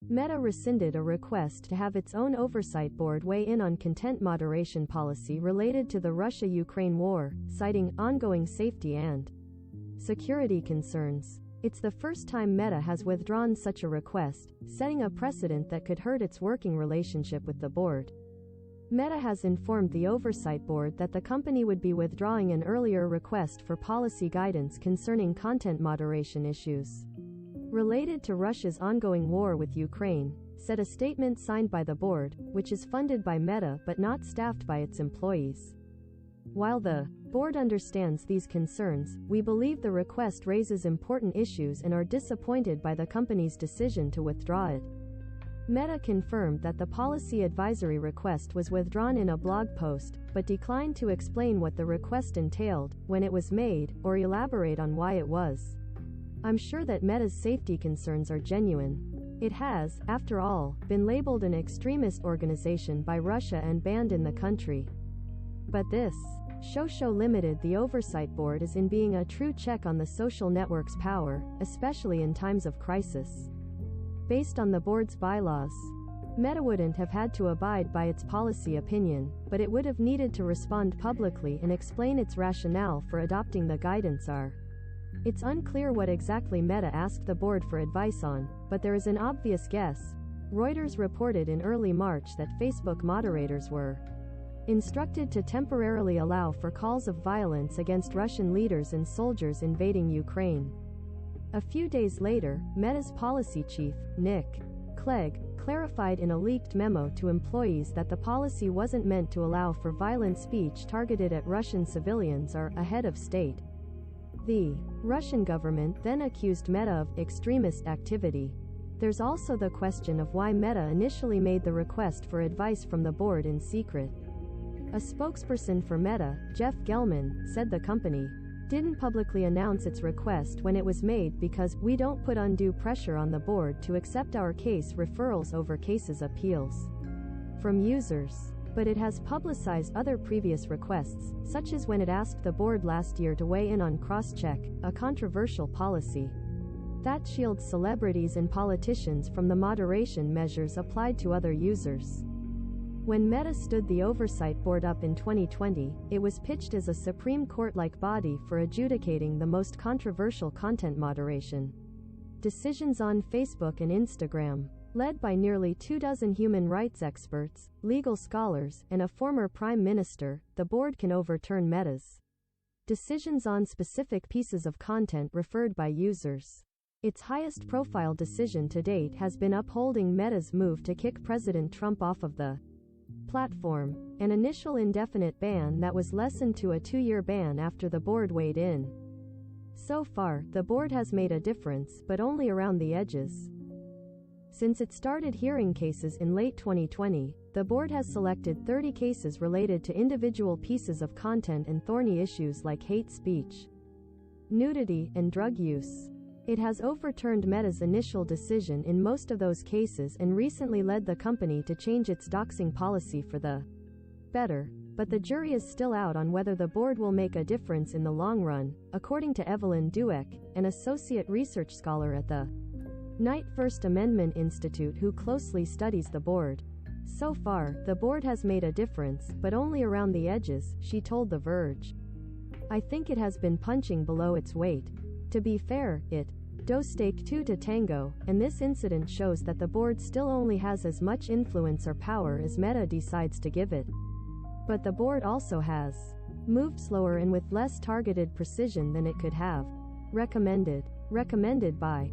Meta rescinded a request to have its own oversight board weigh in on content moderation policy related to the Russia-Ukraine war, citing ongoing safety and security concerns. It's the first time Meta has withdrawn such a request, setting a precedent that could hurt its working relationship with the board. Meta has informed the Oversight Board that the company would be withdrawing an earlier request for policy guidance concerning content moderation issues related to Russia's ongoing war with Ukraine, said a statement signed by the board, which is funded by Meta but not staffed by its employees. While the board understands these concerns, we believe the request raises important issues and are disappointed by the company's decision to withdraw it. Meta confirmed that the policy advisory request was withdrawn in a blog post, but declined to explain what the request entailed, when it was made, or elaborate on why it was. I'm sure that Meta's safety concerns are genuine. It has, after all, been labeled an extremist organization by Russia and banned in the country. But this show limited the Oversight Board is in being a true check on the social network's power, especially in times of crisis. Based on the board's bylaws, Meta wouldn't have had to abide by its policy opinion, but it would have needed to respond publicly and explain its rationale for adopting the guidance. It's unclear what exactly Meta asked the board for advice on, but there is an obvious guess. Reuters reported in early March that Facebook moderators were instructed to temporarily allow for calls of violence against Russian leaders and soldiers invading Ukraine. A few days later, Meta's policy chief, Nick Clegg, clarified in a leaked memo to employees that the policy wasn't meant to allow for violent speech targeted at Russian civilians or a head of state. The Russian government then accused Meta of extremist activity. There's also the question of why Meta initially made the request for advice from the board in secret. A spokesperson for Meta, Jeff Gelman, said the company didn't publicly announce its request when it was made because we don't put undue pressure on the board to accept our case referrals over cases appeals from users. But it has publicized other previous requests, such as when it asked the board last year to weigh in on cross-check, a controversial policy that shields celebrities and politicians from the moderation measures applied to other users. When Meta stood the Oversight Board up in 2020, it was pitched as a Supreme Court-like body for adjudicating the most controversial content moderation decisions on Facebook and Instagram. Led by nearly 24 human rights experts, legal scholars, and a former prime minister, the board can overturn Meta's decisions on specific pieces of content referred by users. Its highest-profile decision to date has been upholding Meta's move to kick President Trump off of the platform, an initial indefinite ban that was lessened to a 2-year ban after the board weighed in. So far, the board has made a difference, but only around the edges. Since it started hearing cases in late 2020, the board has selected 30 cases related to individual pieces of content and thorny issues like hate speech, nudity, and drug use. It has overturned Meta's initial decision in most of those cases and recently led the company to change its doxing policy for the better. But the jury is still out on whether the board will make a difference in the long run, according to Evelyn Dueck, an associate research scholar at the Knight First Amendment Institute who closely studies the board. So far, the board has made a difference, but only around the edges, she told The Verge. I think it has been punching below its weight. To be fair, it does take two to tango, and this incident shows that the board still only has as much influence or power as Meta decides to give it. But the board also has moved slower and with less targeted precision than it could have. Recommended by